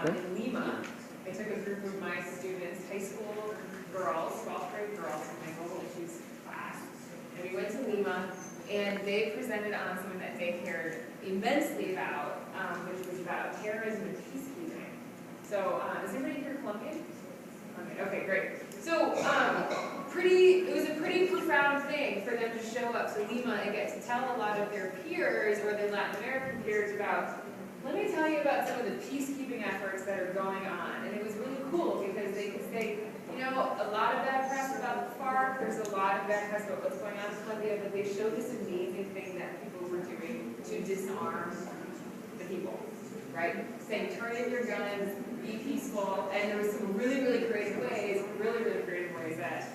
in Lima. I took a group of my students, high school girls, 12th grade girls, in my global issues class, and we went to Lima, and they presented on something that they cared immensely about, which was about terrorism and peacekeeping. So, is anybody here Colombian? Okay, great. So, it was a pretty profound thing for them to show up to Lima and get to tell a lot of their peers, or their Latin American peers, about, let me tell you about some of the peacekeeping efforts that are going on. And it was really cool because they could say, you know, a lot of bad press about the FARC, there's a lot of bad press about what's going on in Colombia, but they showed this amazing thing that people were doing to disarm the people, right? Saying, turn in your guns, be peaceful, and there was some really, really creative ways that,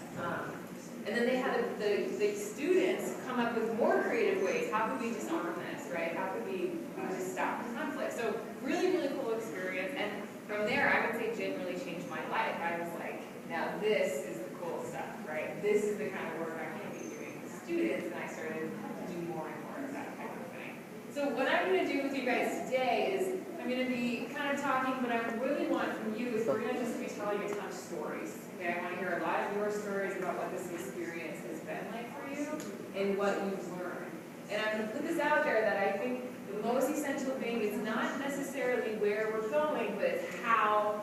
and then they had the students come up with more creative ways. How could we disarm this, right? How could we just stop the conflict? So really, really cool experience, and from there, I would say genuinely changed my life. I was like, now this is the cool stuff, right? This is the kind of work I want to be doing with students, and I started to do more and more of that type of thing. So what I'm going to do with you guys today is, I'm going to be kind of talking, but I really want from you is we're going to just be telling a ton of stories. Okay, I want to hear a lot of your stories about what this experience has been like for you and what you've learned. And I'm going to put this out there that I think the most essential thing is not necessarily where we're going, but it's how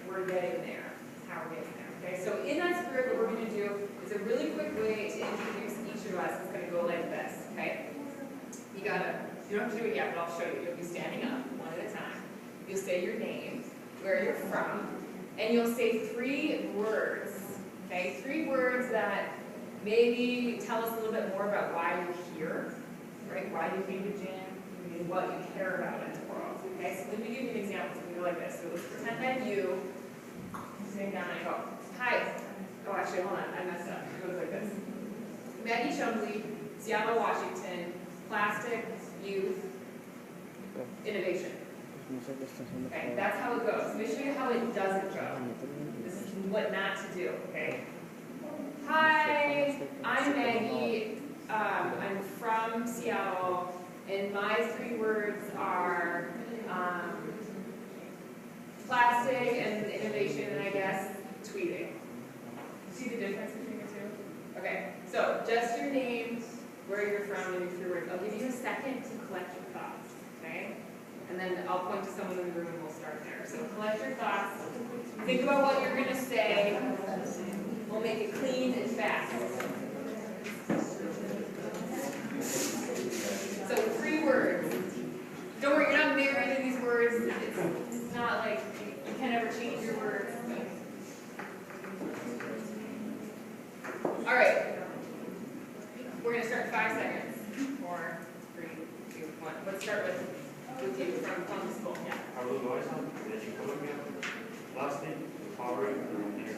we're getting there. How we're getting there. Okay, so in that spirit, what we're going to do is a really quick way to introduce each of us. It's going to go like this. Okay, you don't have to do it yet, but I'll show you. You'll be standing up one at a time. You'll say your name, where you're from, and you'll say 3 words. Okay, 3 words that maybe tell us a little bit more about why you're here, right? Why you came to gym, and what you care about in the world. Okay, so let me give you an example. So we go like this. So let's pretend that you sitting down and I go, hi. Oh, actually, hold on, I messed up. It goes like this. Maggie Shumley, Seattle, Washington, plastic, youth, innovation. Okay, that's how it goes. Let me show you how it doesn't go. This is what not to do, okay? Hi, I'm Maggie. I'm from Seattle, and my 3 words are plastic and innovation, and I guess tweeting. See the difference between the two? Okay, so just your name, where you're from, and your 3 words. I'll give you a second to collect your thoughts, okay? And then I'll point to someone in the room and we'll start there. So collect your thoughts. Think about what you're going to say. We'll make it clean and fast. So 3 words. Don't worry, you're not married to these words. It's not like you can never change your words. All right. We're going to start in 5 seconds. 4, 3, 2, 1. Let's start with you from Columbus School. Yeah. Hablo Loaiza, de Colombia, plastic, power, and energy.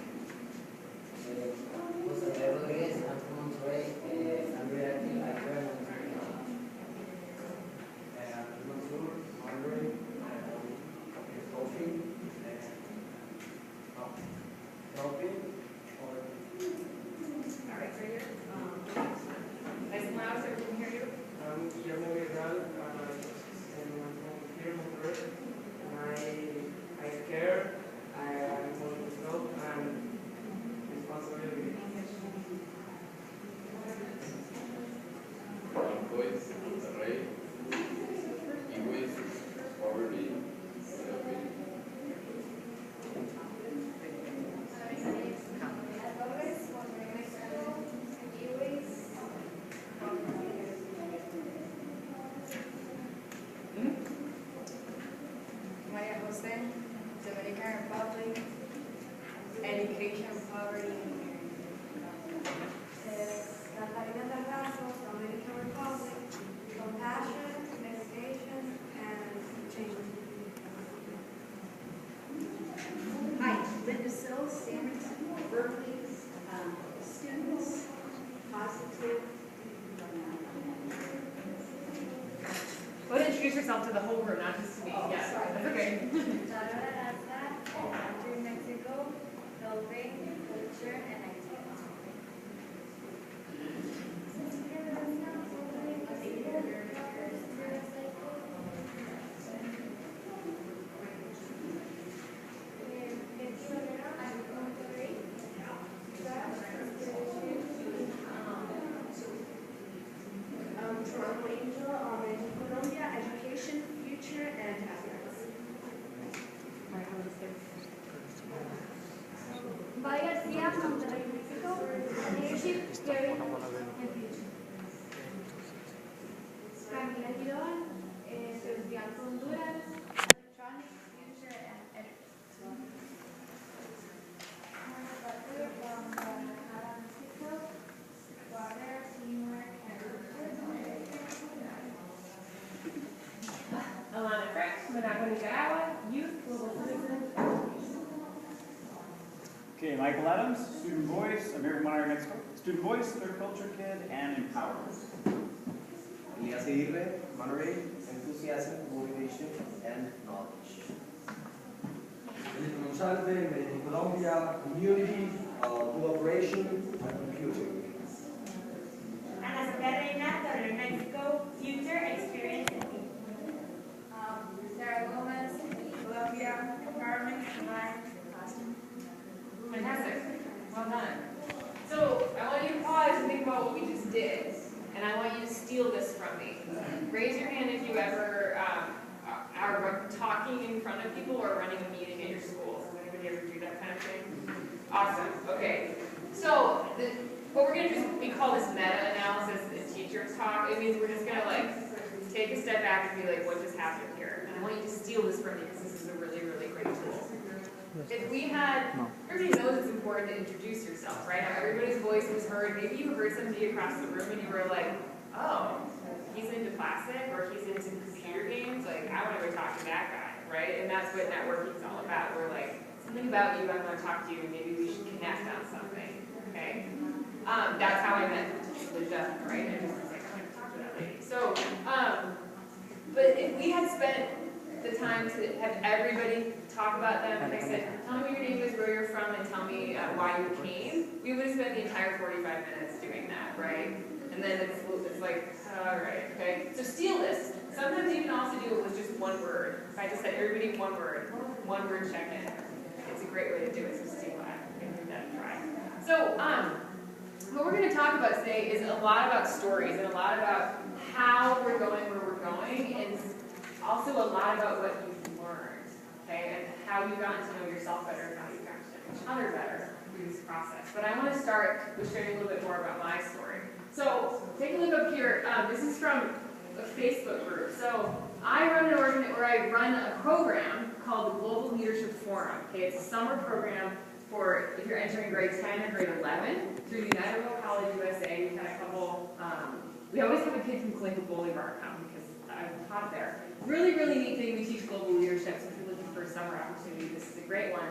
José Rodríguez, I'm from Monterrey, I'm very active, I joined Mansour, Monterrey, coffee, coffee, All right, right here. Nice and loud so everyone can hear you. I'm Guillermo Vidal, and I'm from here in Monterrey. I care, I'm involved with help and responsibility. Boys, Monterrey, Kiwis, poverty, Maria Jose, Dominican Republic, education, poverty. Catalina Terrazzo, Dominican Republic, compassion, meditation, and change. Hi, Linda Sills, Sanderson, Berkeley, students, positive. Go ahead and introduce yourself to the whole group, not just to me. Oh, Yeah, sorry. that's okay. Country Mexico, helping, culture, and activity. Maggie Garcia, Monterrey, Mexico. Leadership, Theory, and Future. Camila Girón, Estudiante Honduras, Electronics, Future, and Editors. Mona Butler from Guadalajara, Mexico. Water, Teamwork, and Alana Fresh, Managua, Nicaragua, Youth, Global Citizens, Okay, Michael Adams, Student Voice, American Monarch Mexico. Student Voice, Third Culture Kid, and Empowerment. Elias Aguirre, Monterey, Enthusiasm, Motivation, and Knowledge. Felipe Gonzalez, Medellin, Colombia, Community, Cooperation, and Computing. Ana Reina, Torreon, Mexico. Future, Experience, and People. Sarah Gomez, Colombia, Empowerment, Combined, Classroom. Fantastic. Well done. So I want you to pause and think about what we just did. And I want you to steal this from me. Raise your hand if you ever are talking in front of people or running a meeting at your school. Does anybody ever do that kind of thing? Awesome. Okay. So what we're going to do is we call this meta-analysis in teacher talk. It means we're just going to like take a step back and be like, what just happened here? And I want you to steal this from me because this is a really, really great tool. If we had, everybody knows it's important to introduce yourself, right? Everybody's voice was heard. Maybe you heard somebody across the room and you were like, oh, he's into plastic or he's into computer games. Like, I want to go talk to that guy, right? And that's what networking is all about. We're like, something about you, I want to talk to you, and maybe we should connect on something, okay? That's how I met Linda, right? I just was like, I want to talk to that lady. So, but if we had spent the time to have everybody talk about them, and I said, tell me what your name is, where you're from, and tell me why you came, we would have spent the entire 45 minutes doing that, right? And then it's like, all right, okay? So steal this. Sometimes you can also do it with just one word. If I just said everybody one word check-in. It's a great way to do it, so steal that. Give that a try. So, what we're going to talk about today is a lot about stories and a lot about how we're going where we're going, and also a lot about what you've learned, okay, and how you've gotten to know yourself better and how you've gotten to know each other better through this process. But I want to start with sharing a little bit more about my story. So take a look up here. This is from a Facebook group. So I run a program called the Global Leadership Forum. Okay, it's a summer program for if you're entering grade 10 or grade 11 through United World College USA. We've had a couple. We always have a kid from Clinton Bolivar come because I taught there. Really, really neat thing. We teach global leadership. So if you're looking for a summer opportunity, this is a great one.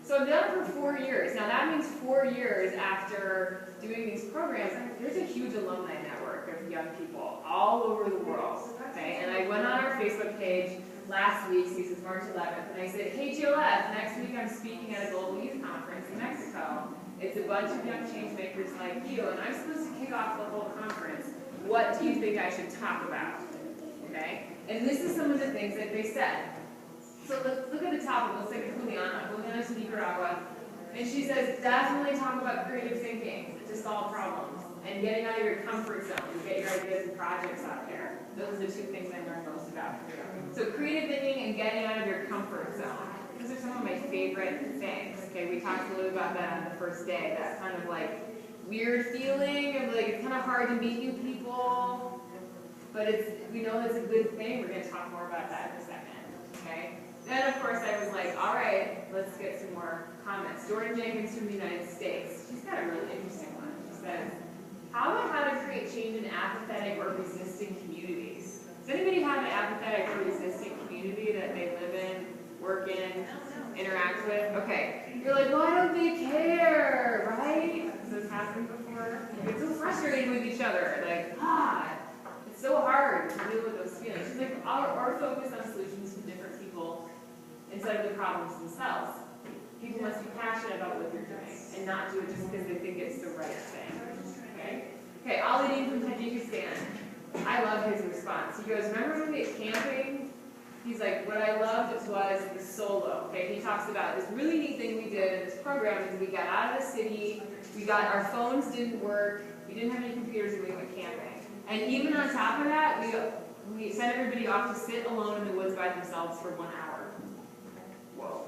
So I've done it for 4 years. Now that means 4 years after doing these programs, there's a huge alumni network of young people all over the world. Okay, and I went on our Facebook page last week, since it's March 11th, and I said, hey GLF, next week I'm speaking at a global youth conference in Mexico. It's a bunch of young change makers like you, and I'm supposed to kick off the whole conference. What do you think I should talk about? Okay, and this is some of the things that they said. So let's look at the top of it. Let's take Juliana. Juliana's from Nicaragua. And she says, definitely talk about creative thinking to solve problems and getting out of your comfort zone to get your ideas and projects out there. Those are the two things I learned most about. So creative thinking and getting out of your comfort zone. Those are some of my favorite things. Okay, we talked a little about that on the first day. That kind of like weird feeling of like it's kind of hard to meet new people, but we know it's a good thing. We're going to talk more about that in a second. Okay. Then, of course, I was like, all right, let's get some more comments. Jordan Jenkins from the United States. She's got a really interesting one. She says, how about how to create change in apathetic or resisting communities? Does anybody have an apathetic or resisting community that they live in, work in, interact with? Okay. You're like, why don't they care, right? Has this happened before? You get so frustrated with each other. Like, it's so hard to deal with those feelings. She's like, or focus on solutions to different people instead of the problems themselves. People must be passionate about what they're doing and not do it just because they think it's the right thing. Okay? Okay, Ali from Tajikistan. I love his response. He goes, remember when we went camping? He's like, what I loved was the solo. Okay, he talks about this really neat thing we did in this program is we got out of the city, our phones didn't work, we didn't have any computers, and we went camping. And even on top of that, we sent everybody off to sit alone in the woods by themselves for 1 hour. Whoa.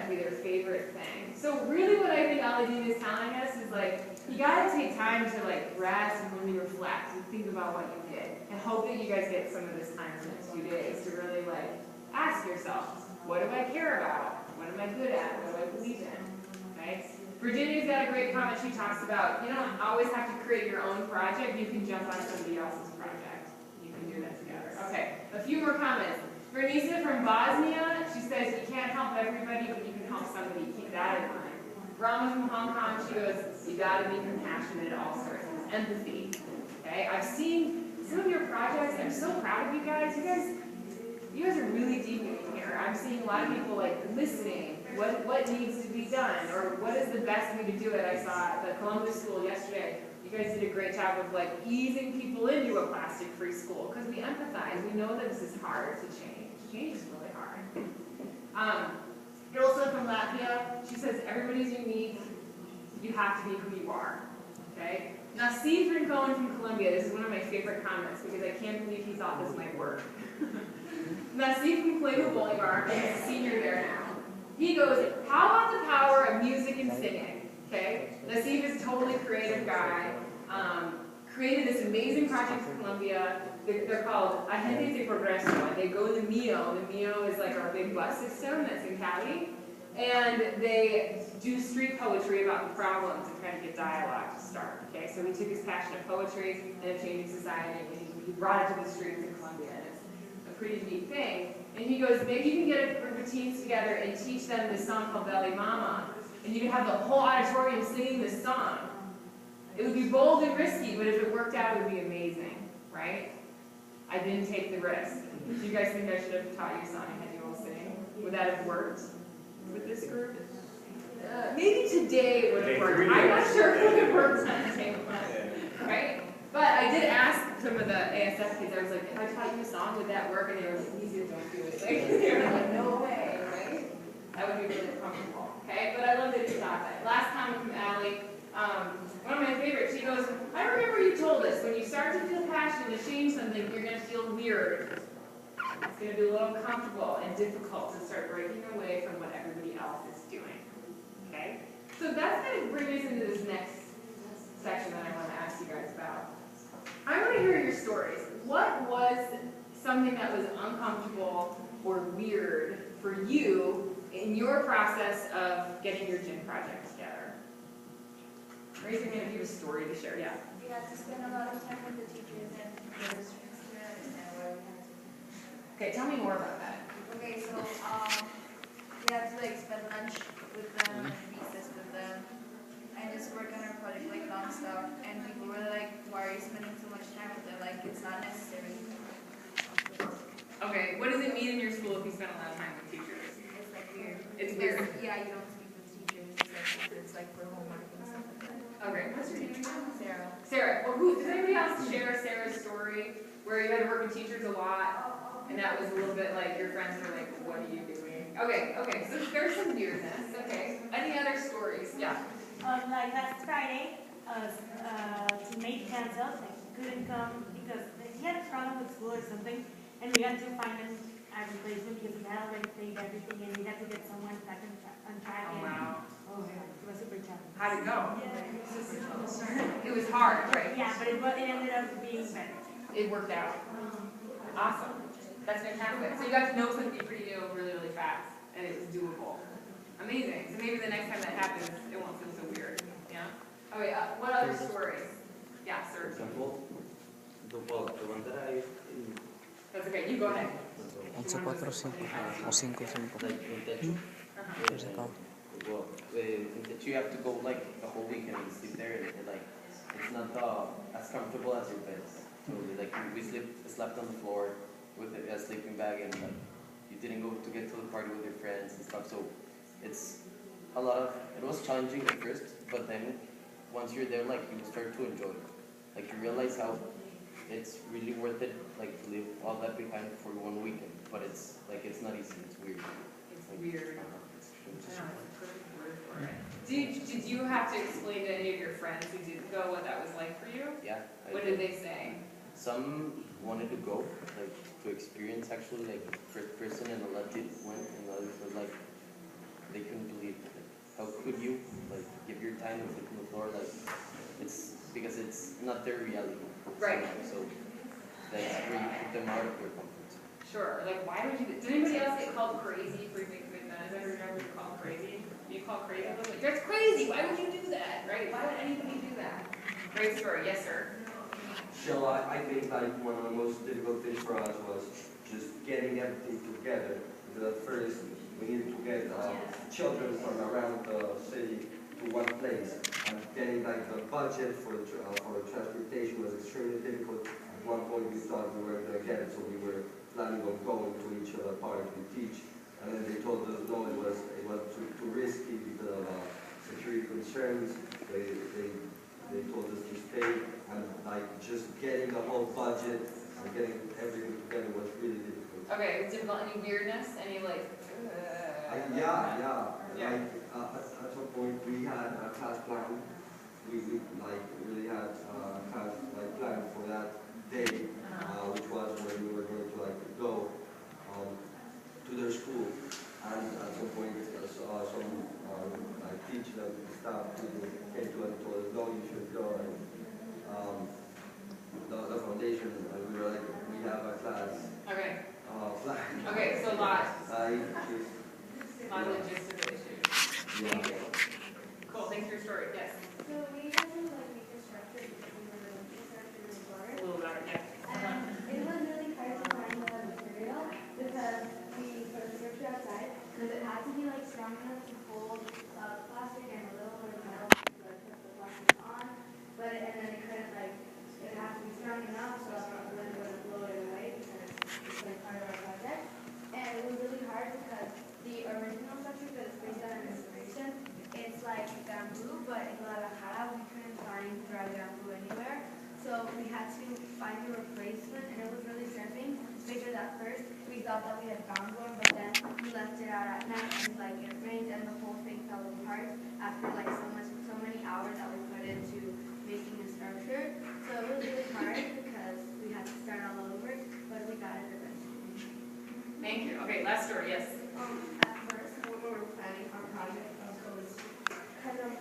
to be their favorite thing. So really what I think Aladdin is telling us is like, you gotta take time to like rest and really reflect and think about what you did. And hope that you guys get some of this time in the next few days to really like ask yourself, what do I care about? What am I good at? What do I believe in? Right? Virginia's got a great comment. She talks about, you don't always have to create your own project. You can jump on somebody else's project. You can do that together. Okay, a few more comments. Vernisa from Bosnia, she says, you can't help everybody, but you can help somebody. Keep that in mind. Rama from Hong Kong, she goes, you gotta be compassionate at all sorts. Empathy. Okay, I've seen some of your projects. I'm so proud of you guys. You guys are really deep in here. I'm seeing a lot of people like listening. What needs to be done, or what is the best way to do it? I saw at the Columbus School yesterday. You guys did a great job of like easing people into a plastic-free school because we empathize. We know that this is hard to change. Change is really hard. Ilsa from Latvia, she says everybody's unique. You have to be who you are. Okay. Now, Steve Rincon from Columbia. This is one of my favorite comments because I can't believe he thought this might work. Now, Steve from Clayton Bolivar, and he's a senior there now. He goes, how about the power of music and singing? Okay? Nassif is a totally creative guy. Created this amazing project for Columbia. They're called Agentes de Progreso, and they go to Mio. The Mio is like our big bus system that's in Cali. And they do street poetry about the problems and kind of get dialogue to start. Okay? So he took his passion of poetry and of changing society, and he brought it to the streets in Columbia. And it's a pretty neat thing. And he goes, maybe you can get a group of teens together and teach them this song called Belly Mama. And you can have the whole auditorium singing this song. It would be bold and risky, but if it worked out, it would be amazing, right? I didn't take the risk. Do you guys think I should have taught you a song and had you all sing? Would that have worked with this group? Maybe today it would have worked. I'm not sure if it would have worked on the table, right? But I did ask some of the ASF kids, I was like, if I taught you a song, would that work? And they were like, easy, don't do it. Like, they were like, no way, right? That would be really comfortable, okay? But I love that you thought that. Last comment from Allie, one of my favorites, she goes, I remember you told us, when you start to feel passion to change something, you're going to feel weird. It's going to be a little uncomfortable and difficult to start breaking away from what everybody else is doing, okay? So that's going to bring us into this next section that I want to ask you guys about. I want to hear your stories. What was something that was uncomfortable or weird for you in your process of getting your gym project together? Raise your hand if you have a story to share. Yeah. We had to spend a lot of time with the teachers and the students to understand why we had to. Okay, tell me more about that. Okay, so we had to like spend lunch with them and recess with them and just work on our project like non-stop. And people were like, why are you spending so much time with them? Like, it's not necessary. Okay, what does it mean in your school if you spend a lot of time with teachers? It's like weird. It's weird. Yeah, you don't speak with teachers. It's like for homework and stuff like that. Okay, what's your name? Sarah. Sarah. Well, does anybody else share Sarah's story where you had to work with teachers a lot, and that was a little bit like your friends were like, what are you doing? Okay, so there's some weirdness. Okay, any other stories? Yeah. Like last Friday, teammate canceled, like couldn't come because he had a problem with school or something, and we had to find him a replacement because he had already paid everything, and we had to get someone back on track. Oh, wow. Oh, yeah, it was super challenging. How'd it go? Yeah. It was hard, right? Yeah, but it ended up being better. It worked out. Awesome. That's fantastic. So you got to know somebody pretty really, really fast, and it was doable. Amazing. So maybe the next time that happens, it won't feel so weird. Yeah? Oh, yeah. What other stories? Yeah, For sir. example, the one that I That's okay. You go ahead. 11, 4, 5 o 5, 5. like in Techo. Well, in Techo you have to go like the whole weekend and sleep there, and like it's not as comfortable as your beds. So like we slept on the floor with a sleeping bag, and like you didn't go to get to the party with your friends and stuff. So it's a lot of, it was challenging at first, but then once you're there, like you start to enjoy it. Like you realize how it's really worth it, like to leave all that behind for one weekend. But it's like it's not easy. It's weird. It's weird. It's I know, it's a perfect word for it. Did you have to explain to any of your friends who didn't go what that was like for you? Yeah. What did they say? Some wanted to go, like to experience actually like first person, and a lot did went, and others were like, they couldn't believe it. Like, how could you like give your time and sleep on the floor? Like it's because it's not their reality. Right. So that's where you put them out of their comfort zone. Sure, like why would you, did anybody else get called crazy for things like that? Has everyone ever been called crazy? You call crazy? Like, that's crazy, why would you do that, right? Why would anybody do that? Great story, yes sir. So I think like one of the most difficult things for us was just getting everything together. Because at first we needed to get children from around the city to one place, and getting like the budget for transportation was extremely difficult. At one point we thought we were going to get it, so we were planning on going to each other park to teach, and then they told us no, it was too risky because of security concerns. They told us to stay, and like just getting the whole budget and getting everything together was really difficult. Okay, was there any weirdness? Any like, Yeah. Like at some point we had a class plan. We like really had a class like plan for that day, which was when we were going to like go to their school. And at some point, some like teacher and staff people came to us and told us, no, you should go. And the foundation, and we were like, we have a class. okay. Plan. Okay, so a lot Just, of logistical issues. yeah. Thank you. Cool, thanks for your story, yes. So we had to like make a structure because we were like structured in A water. little better, yeah. And it was really hard to find the material because we put a structure outside because it had to be like strong enough to hold plastic and a little bit of metal to like put the plastic on. But and then it couldn't like it had to be strong enough so the wind wouldn't blow it away because it's like part of our project. And it was really hard because the original structure that is based on an inspiration, it's like bamboo, but in Guadalajara we couldn't find dry bamboo anywhere. So we had to find a replacement, and it was really surfing because at first we thought that we had found one, but then we left it out at night and like it rained and the whole thing fell apart after like so many hours that we put into making a structure. So it was really hard because we had to start all over, but we got it eventually. Thank you. Okay, last story, yes. At first, when we were planning our project, it was kind of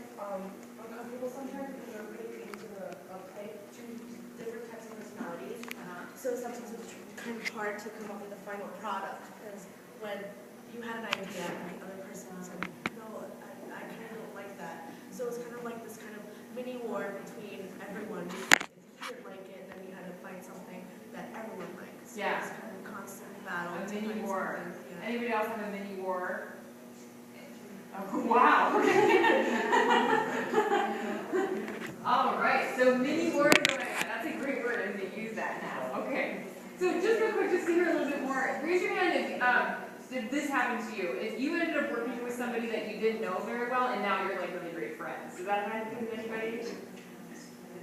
uncomfortable sometimes because we were putting into the plate two different types of personalities. So sometimes it was kind of hard to come up with a final product because when you had an idea and the other person said, no, I kind of don't like that. So it was kind of like this kind of mini war between everyone. If you didn't like it, then you had to find something that everyone likes. So Yeah. it was kind of a constant battle. A mini to find war. something, yeah. Anybody else have a mini war? Oh, wow. All right, so mini war is what I got. That's a great word. I'm going to use that now. Okay. So just real quick, just to hear a little bit more, raise your hand if this happened to you. If you ended up working with somebody that you didn't know very well and now you're like really great friends. Does that happen with anybody?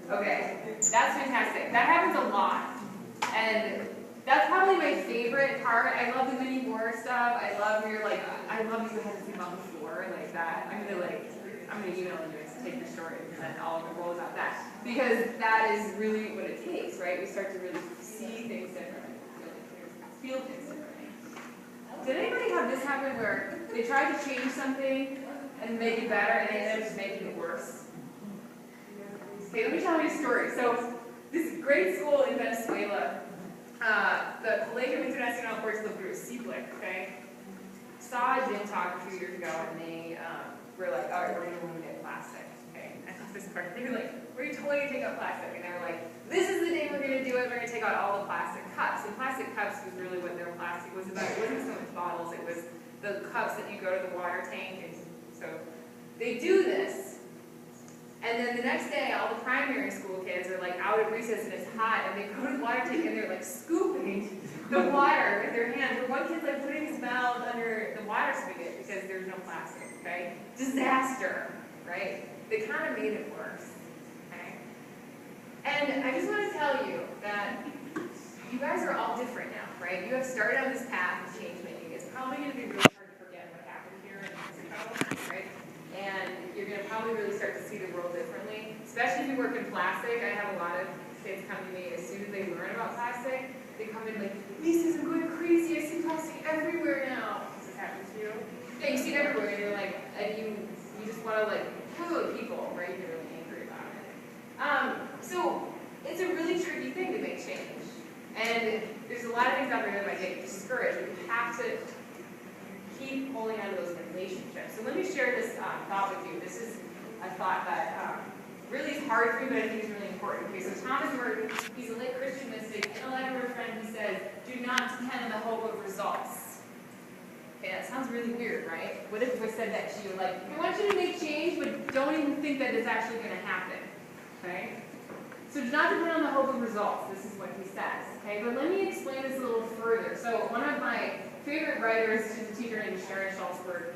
Okay, that's fantastic. That happens a lot. And that's probably my favorite part. I love the mini war stuff. I love where you're like, I love you had to sleep on the floor like that. I'm gonna email you and take your story and then I'll roll about that. Because that is really what it takes, right? We start to really see things differently, feel things differently. Did anybody have this happen where they tried to change something and make it better and they ended up just making it worse? Okay, let me tell you a story. So this great school in Venezuela, the Colegio Internacional por CIPLIC, okay, saw a gym talk a few years ago and they were like, all right, we're going to eliminate plastic, okay? I thought this part, they were like, we're totally going to take out plastic. And they were like, this is the day we're going to do it, we're going to take out all the plastic cups. And plastic cups was really what their plastic was about. It wasn't so much bottles, it was the cups that you go to the water tank. And so they do this. And then the next day, all the primary school kids are like out at recess and it's hot, and they go to the water tank and they're like scooping the water with their hands. Or one kid's like putting his mouth under the water spigot because there's no plastic, okay? Disaster, right? They kind of made it worse, okay? And I just want to tell you that you guys are all different now, right? You have started on this path of change making. It's probably going to be really hard to forget what happened here in Mexico, right? And you're going to probably really start to see the world differently, especially if you work in plastic. I have a lot of kids come to me as soon as they learn about plastic. They come in like, Lisa's, I'm going crazy. I see plastic everywhere now. Does this happen to you? Yeah, you see it everywhere, and you're like, and you just want to like, woo people, right? You get really angry about it. So it's a really tricky thing to make change. And there's a lot of things out there that might get you discouraged, but you have to keep holding on to those relationships. So let me share this thought with you. This is a thought that really is hard for me, but I think is really important. Okay, so Thomas Merton, he's a late Christian mystic. In a letter to a friend, he says, do not depend on the hope of results. Okay, that sounds really weird, right? What if I said that to you, like, I want you to make change, but don't even think that it's actually going to happen, okay? So do not depend on the hope of results, this is what he says, okay? But let me explain this a little further. So one of my favorite writers, she's a teacher named Sharon Salzberg,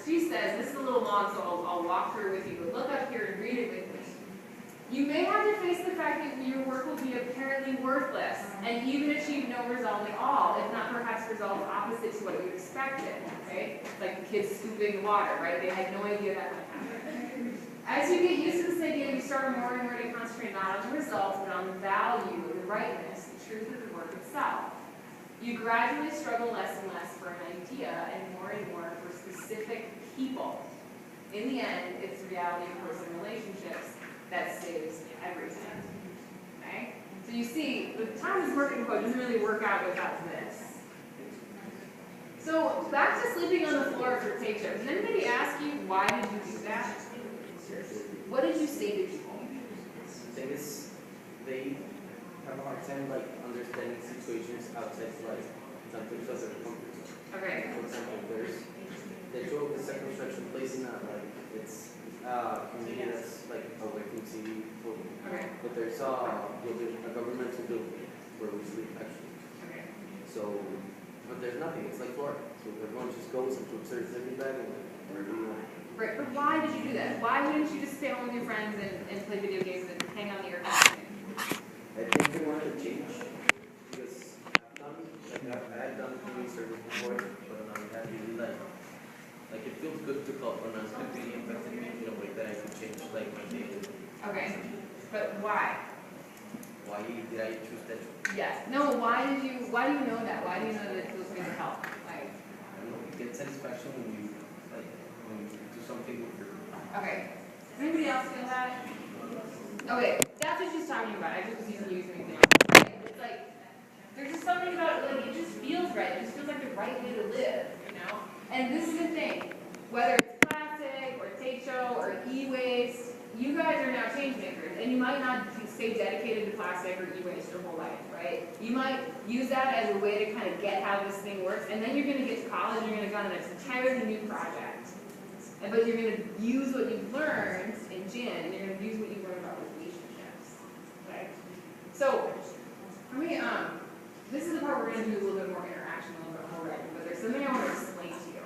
she says, this is a little long, so I'll walk through it with you, but look up here and read it with me. You may have to face the fact that your work will be apparently worthless and even achieve no result at all, if not perhaps results opposite to what you expected, okay? It's like the kids scooping the water, right? They had no idea that would happen. As you get used to this idea, you start more and more to concentrate not on the results, but on the value, the rightness, the truth of the work itself. You gradually struggle less and less for an idea and more for specific people. In the end, it's the reality of personal relationships that saves everything. Okay? So you see, the Thomas Merton quote doesn't really work out without this. So back to sleeping on the floor for take shows. Does anybody ask you why did you do that? What did you say to people? The thing is, they have a hard time like understanding situations outside life. Sometimes as a comfort zone. Okay. For example, they drove the circumstantial place in a like it's community that's like away from city. Okay. But there's a governmental building where we sleep actually. Okay. So, but there's nothing. It's like Florida. So everyone just goes and puts their sleeping bag and like wherever you want. Right, but why did you do that? Why wouldn't you just stay home with your friends and play video games and hang on the air conditioning? I think they wanted to change because I had done community service before, but I had really like it feels good to call when I was really impacted me in a way that I could change like my day. Okay, but why? Why did I choose that? Yes. No, why do you know that? Why do you know that it feels good to help? Like, I don't know, you get satisfaction when you do something with your. Okay. Does anybody else feel that? Okay, that's what she's talking about. I just was using you as an example. Right? It's like there's just something about it, like it just feels right. It just feels like the right way to live, you know? And this is the thing. Whether it's plastic or take show or e-waste, you guys are now change makers. And you might not stay dedicated to plastic or e-waste your whole life, right? You might use that as a way to kind of get how this thing works, and then you're going to get to college and you're going to go on an entirely new project. But you're going to use what you've learned in gin, and you're going to use what you've learned about relationships, okay? So, for me, this is the part where we're going to do a little bit more interaction, a little bit more writing, but there's something I want to explain to you.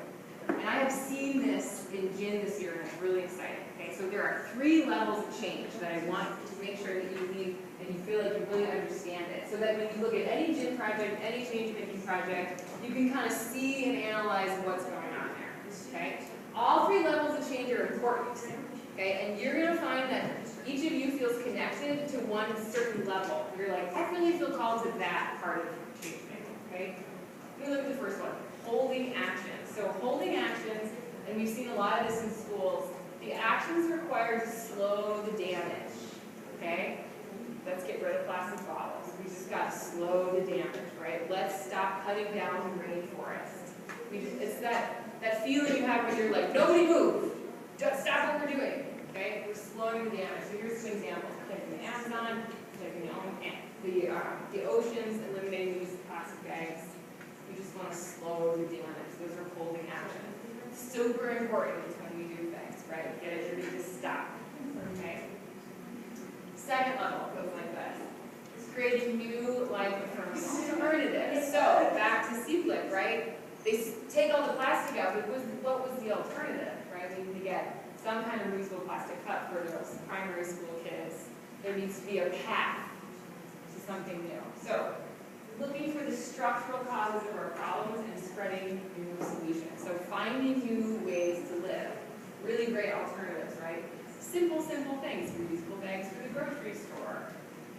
And I have seen this in gin this year, and it's really exciting, okay? So there are 3 levels of change that I want to make sure that you leave and you feel like you really understand it. So that when you look at any gin project, any change-making project, you can kind of see and analyze what's going on there, okay? All 3 levels of change are important, okay? And you're going to find that each of you feels connected to one certain level. You're like, I really feel called to that part of change making, okay? Let me look at the first one, holding actions. So holding actions, and we've seen a lot of this in schools, the actions required to slow the damage, okay? Let's get rid of plastic bottles. We just got to slow the damage, right? Let's stop cutting down the rainforest. It's that feeling you have when you're like, nobody move, just stop what we're doing, okay? We're slowing the damage. So here's some examples. Protecting the Amazon, protecting the oceans, eliminating the use of plastic bags. We just want to slow the damage. Those are holding action. Super important when we do things, right? Get it ready to stop, okay? Second level goes like this. It's creating new life-affirming alternatives. So back to CFLIP, right? They take all the plastic out, but what was the alternative, right? We need to get some kind of reusable plastic cup for those primary school kids. There needs to be a path to something new. So, looking for the structural causes of our problems and spreading new solutions. So, finding new ways to live. Really great alternatives, right? Simple things. Reusable bags for the grocery store.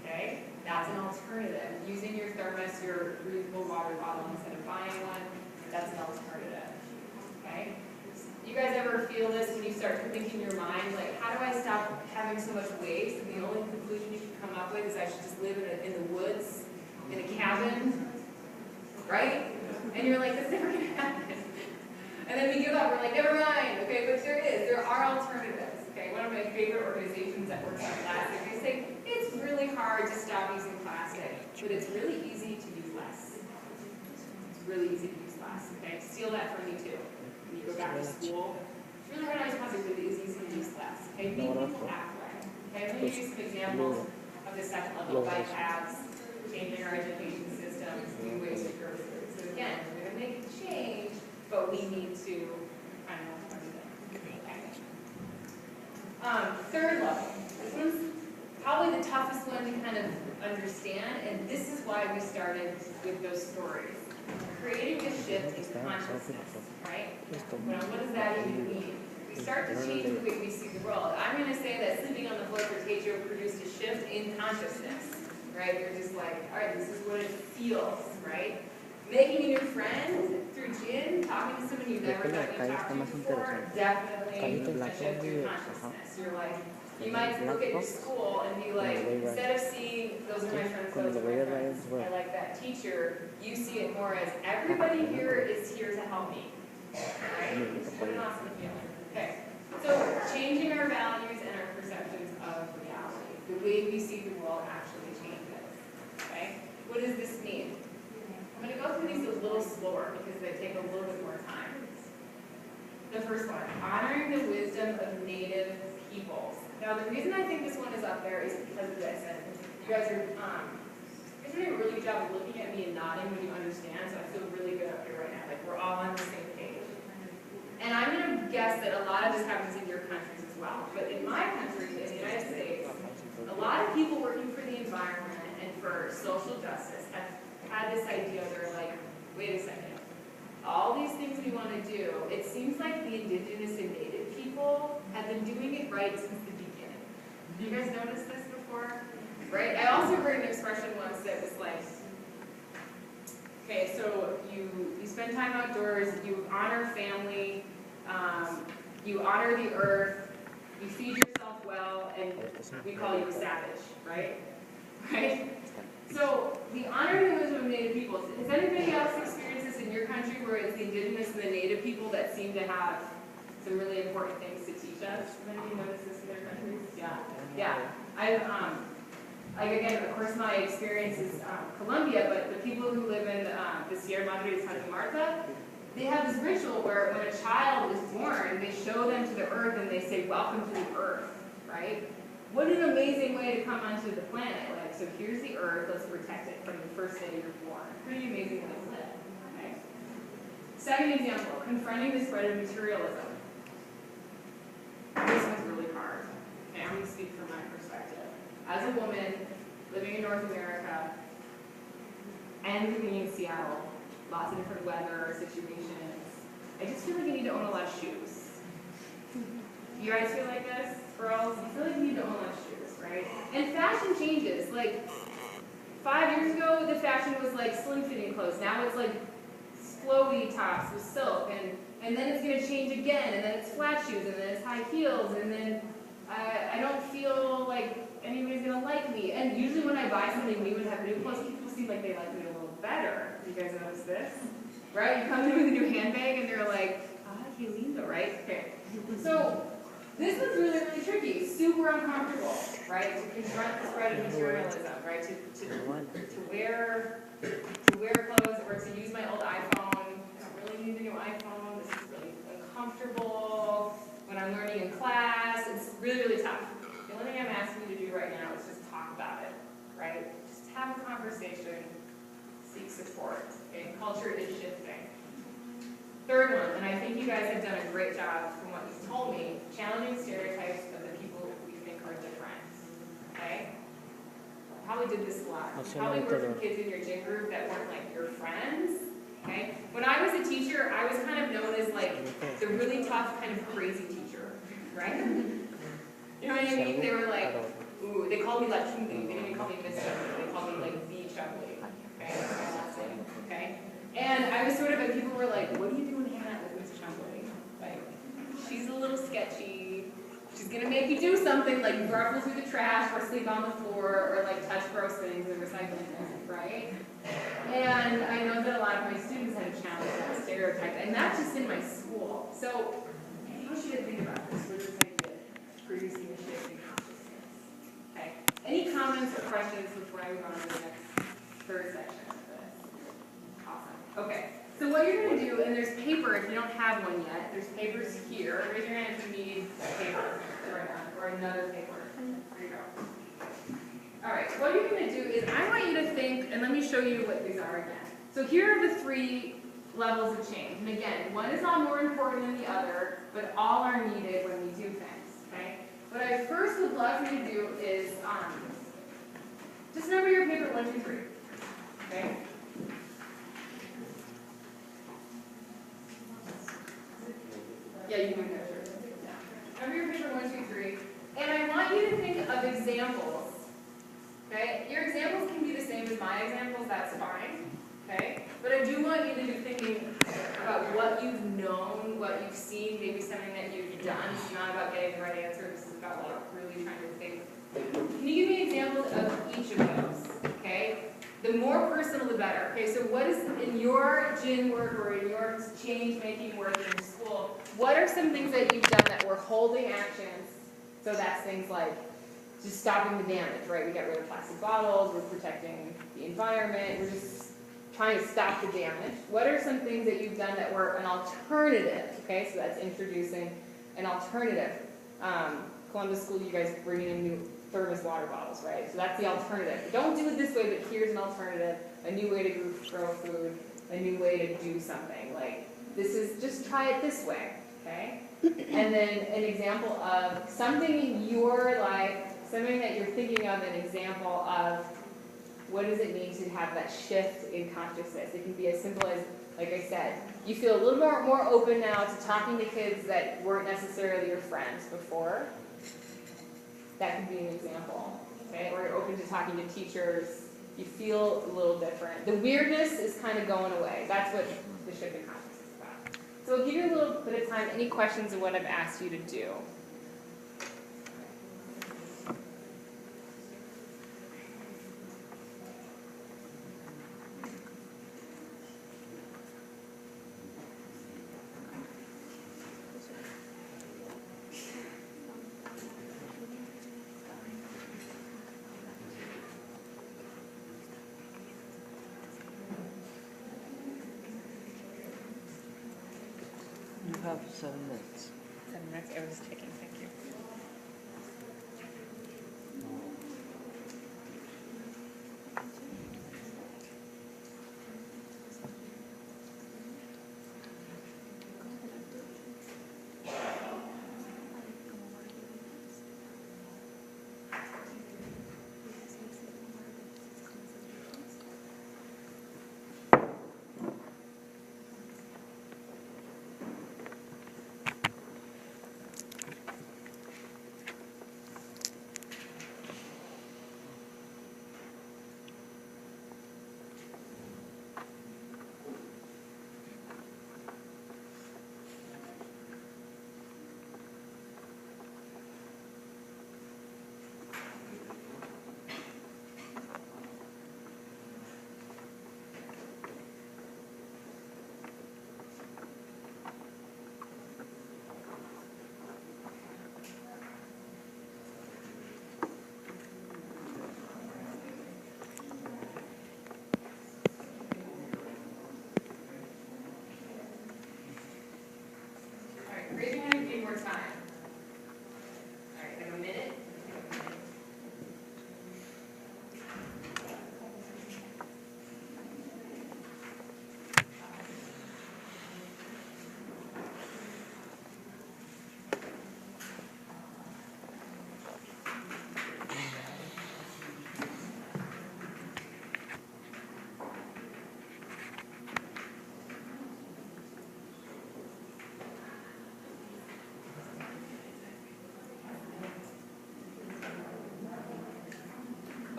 Okay? That's an alternative. Using your thermos, your reusable water bottle instead of buying one. That's an alternative. okay? You guys ever feel this when you start thinking in your mind, like, how do I stop having so much waste? And the only conclusion you can come up with is I should just live in the woods, in a cabin, right? And you're like, that's never gonna happen. And then we give up, we're like, never mind, okay, but there are alternatives, okay? One of my favorite organizations that works on plastic, they say, it's really hard to stop using plastic, but it's really easy to use less. It's really easy to use less, okay? Steal that from me too. When you go back to school, it's really hard to use plastic, but it is easy to use less, okay? Make people act right, okay? Let me give you some examples of the second level bike paths, changing our education systems, new ways to grow food. So again, we're gonna make a change, but we need to kind of do that. Third level. This one's probably the toughest one to kind of understand, and this is why we started with those stories. Creating a shift in consciousness, right? Well, what does that even mean? We start to change the way we see the world. I'm going to say that sleeping on the floor for Tejo produced a shift in consciousness, right? You're just like, all right, this is what it feels, right? Making a new friend through gin, talking to someone you've never talked to before, definitely a shift in consciousness. You're like, you might look at your school and be like, instead of seeing, those are my friends, those are my friends, I like that teacher, you see it more as, everybody here is here to help me. Right? What an awesome feeling. Okay, so changing our values and our perceptions of reality. The way we see the world actually changes. Okay? What does this mean? I'm going to go through these a little slower because they take a little bit more time. The first one, honoring the wisdom of native peoples. Now, the reason I think this one is up there is because of this, and you guys are doing a really good job of looking at me and nodding when you understand, so I feel really good up here right now. Like, we're all on the same page. And I'm going to guess that a lot of this happens in your countries as well. But in my country, in the United States, a lot of people working for the environment and for social justice have had this idea. They're like, wait a second. All these things we want to do, it seems like the indigenous and native people have been doing it right since the beginning. Have you guys noticed this before? Right? I also heard an expression once that was like, okay, so you spend time outdoors, you honor family, you honor the earth, you feed yourself well, and we call you a savage, right? Right? So we honor the wisdom of native peoples. Has anybody else experienced this in your country where it's the indigenous and the native people that seem to have some really important things to teach us? Have anybody noticed this in their countries? Yeah. Yeah. Like again, of course, my experience is Colombia, but the people who live in the Sierra Madre de Santa Marta, they have this ritual where when a child is born, they show them to the earth and they say, welcome to the earth, right? What an amazing way to come onto the planet. Like, so here's the earth, let's protect it from the first day you're born. Pretty amazing way to live, okay? Second example, confronting the spread of materialism. This one's really hard. Okay, I'm going to speak from my perspective. As a woman living in North America and living in Seattle, lots of different weather situations, I just feel like you need to own a lot of shoes. You guys feel like this, girls? You feel like you need to own a lot of shoes, right? And fashion changes. Like 5 years ago, the fashion was like slim-fitting clothes. Now it's like flowy tops with silk, and then it's going to change again, and then it's flat shoes, and then it's high heels, and then I don't feel like anybody's going to like me. And usually when I buy something new and have new clothes, people seem like they like me a little better. You guys notice this? Right? You come in with a new handbag and they're like, qué lindo, right? Okay. So this was really, really tricky. Super uncomfortable, right? To confront the spread of materialism, right? To wear clothes or to use my old iPhone. I don't really need a new iPhone. This is really uncomfortable. When I'm learning in class, it's really, really tough. The only thing I'm asking you to do right now is just talk about it, right? Just have a conversation, seek support. Okay? Culture is shifting. Third one, and I think you guys have done a great job from what you've told me, challenging stereotypes of the people we think are different. Okay? Probably did this a lot. Probably worked with kids in your gym group that weren't like your friends. Okay? When I was a teacher, I was kind of known as like the really tough, kind of crazy teacher, right? You know what I mean? They were like, ooh, they called me like Chumli. They didn't even call me Miss Chumli. They called me like the Chumli. Okay? Okay? And I was sort of, and people were like, what are you doing hanging out with Miss Chumli? sketchy. She's gonna make you do something like ruffle through the trash or sleep on the floor or like touch gross things in the recycling bin, right? And I know that a lot of my students have challenged that stereotype, and that's just in my school. So how should I think about this? What does I get? Producing a shift in consciousness. Okay. Any comments or questions before I move on to the next third section of this? Awesome. Okay. So what you're going to do, and there's paper if you don't have one yet. There's papers here. Raise your hand if you need paper right now, or another paper. There you go. All right. What you're going to do is I want you to think, and let me show you what these are again. So here are the 3 levels of change. And again, one is not more important than the other, but all are needed when we do things. Okay. What I first would love for you to do is just number your paper 1, 2, 3. Okay. Yeah, you can measure. Yeah. Number your paper 1, 2, 3. And I want you to think of examples. Okay? Your examples can be the same as my examples, that's fine. Okay? But I do want you to be thinking about what you've known, what you've seen, maybe something that you've done. It's not about getting the right answer, this is about like really trying to think. Can you give me examples of each of those? Okay? The more personal, the better. Okay, so what is in your gym work or in your change-making work in your school, what are some things that you've done that were holding actions? So that's things like just stopping the damage, right? We got rid of plastic bottles, we're protecting the environment, we're just trying to stop the damage. What are some things that you've done that were an alternative? Okay, so that's introducing an alternative. Columbus School, you guys bringing in new thermos water bottles, right? So that's the alternative. Don't do it this way, but here's an alternative, a new way to grow food, a new way to do something. Like, this is, just try it this way, okay? And then an example of something in your life, something that you're thinking of, an example of what does it mean to have that shift in consciousness. It can be as simple as, like I said, you feel a little more open now to talking to kids that weren't necessarily your friends before. That could be an example, okay? Or you're open to talking to teachers. You feel a little different. The weirdness is kind of going away. That's what the shift in consciousness is about. So I'll give you a little bit of time. Any questions of what I've asked you to do? You have 7 minutes. 7 minutes? I was just checking. Thank you. Raise your hand if you need more time. All right, have a minute.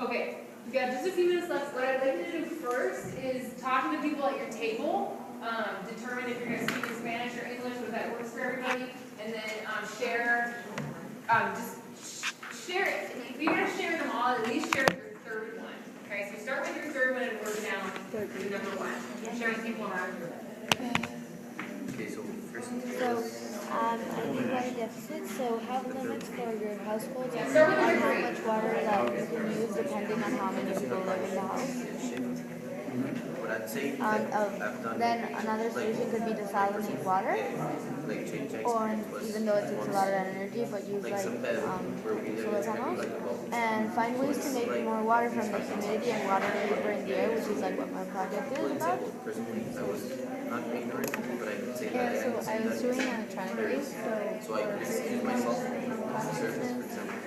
Okay, we've got just a few minutes left. What I'd like you to do first is talking to people at your table, determine if you're going to speak in Spanish or English, if that works for everybody, and then share, just share, if you're gonna share them all, at least share your third one. Okay, so start with your third one and work down to number one. Sharing people around you. Okay, so first. I think water deficit, so have limits for your household Yeah, on start with how number much water that you can use depending on how many people live in the house. What I'd say that I've done. Then another solution could be desalinate water, Like change or even though it takes a lot of energy, but use like solar panels, and find ways to make more water from the humidity and water vapor in the air, which is like what my project is about. Personally, I was not ignorant, but I could say that Yeah, so I was doing electronically, so I could excuse myself from the surface, for example.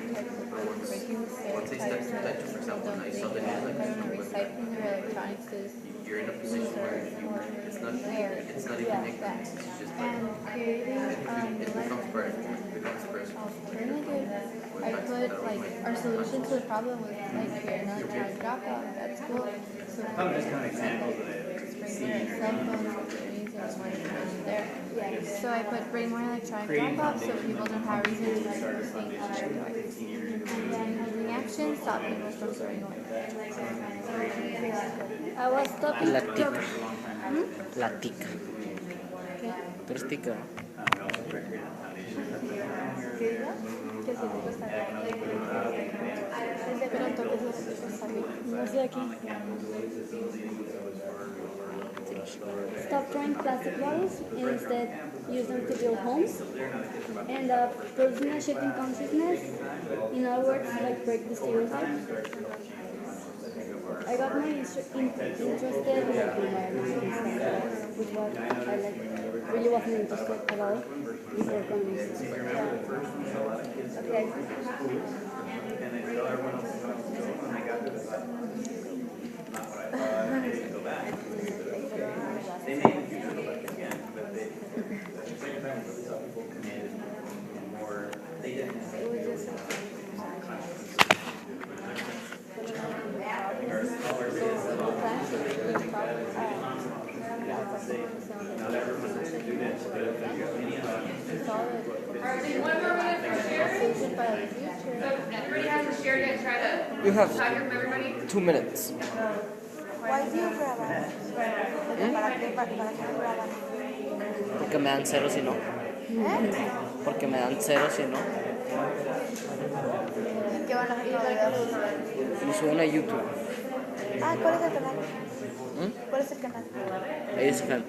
Once I stepped to that, for example, and I saw the news, like, recycling your electronics is you're in a position where it's not even connected. It's just like, and creating it becomes personal. alternative. I put like our solution to the problem was like creating an electronic dropout at school. So Just kind of examples of it. cell phones there. Yeah. So I put bring more electronic dropout so people don't have reason to use other devices. And then using action stop people from throwing away. What's stopping? La tica. La tica. Tú eres tica. ¿Qué digo? Que si te gusta. Es de pronto que no sé aquí. Stop throwing plastic bottles and instead use them to build homes. And producing a shift in consciousness. In other words, like break the stereotypes. I got more interested in like environmental stuff, which was I like really wasn't interested at all before coming. Okay. They may in the future go back again, but they, at the same time, some people made it more, they didn't have not everyone should do this, but if you have any Alright, one more minute for sharing. So everybody hasn't shared yet, try to You have hear from everybody. 2 minutes. Why do you grab Porque me dan cero si no. Porque me dan cero si no. ¿Qué van a hacer los videos? Lo suben a YouTube. ¿Cuál es el canal? ¿Cuál es el canal? ASFM.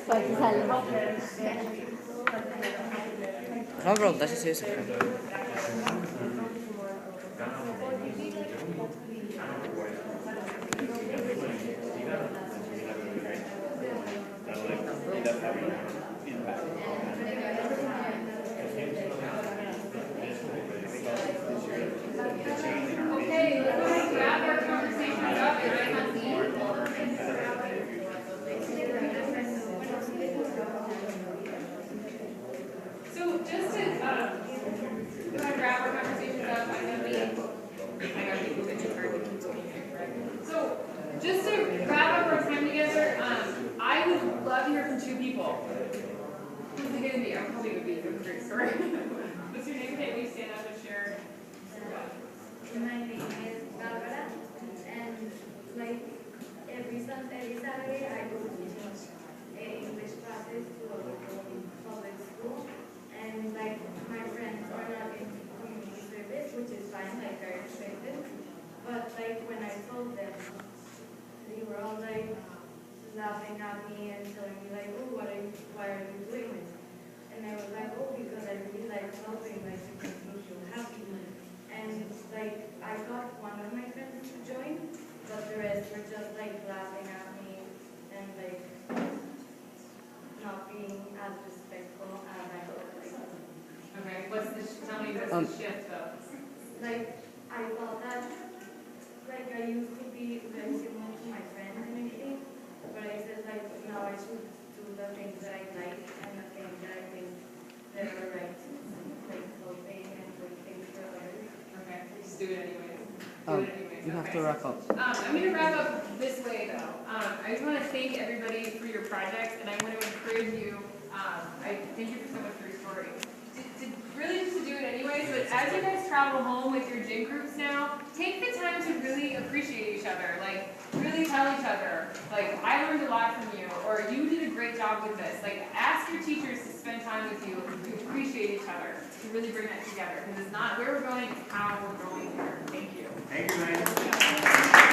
¿Cuál sale? No me preguntas si es ASFM. Okay, let's wrap our conversation up and then I'll see. So just to kind of wrap our conversations up, I got people that you heard. So just to wrap up our time together, I would love to hear from two people. Who's it going to be? I'm probably going to be a great story. What's your name? Can you stand up and share? My name is Barbara, and like every Saturday I go to English classes to a public school, and like my friends are not in community service, which is fine, like I respect it. But like when I told them, they were all like laughing at me and telling me like, oh, why are you doing this? And I was like, oh, because I really like helping, like to make me feel happy. And like I got one of my friends to join, but the rest were just like laughing at me and like not being as respectful as I would like. Okay, tell me what's the shift though? Like I thought that like I used to be very similar to my friends and everything, but I said like now I should do the things that I like and the things that I think that are right, like helping and doing things for others. Okay, just do it anyways. do it anyways. You have Okay. to wrap up. I'm gonna wrap up this way though. I just wanna thank everybody for your projects, and I want to encourage you, I thank you so much for your story. Really just to do it anyways, but as you guys travel home with your gym groups now, take the time to really appreciate each other. Like, really tell each other, like, I learned a lot from you, or you did a great job with this. Like, ask your teachers to spend time with you, to appreciate each other, to really bring that together. Because it's not where we're going, it's how we're going here. Thank you. Thank you, man.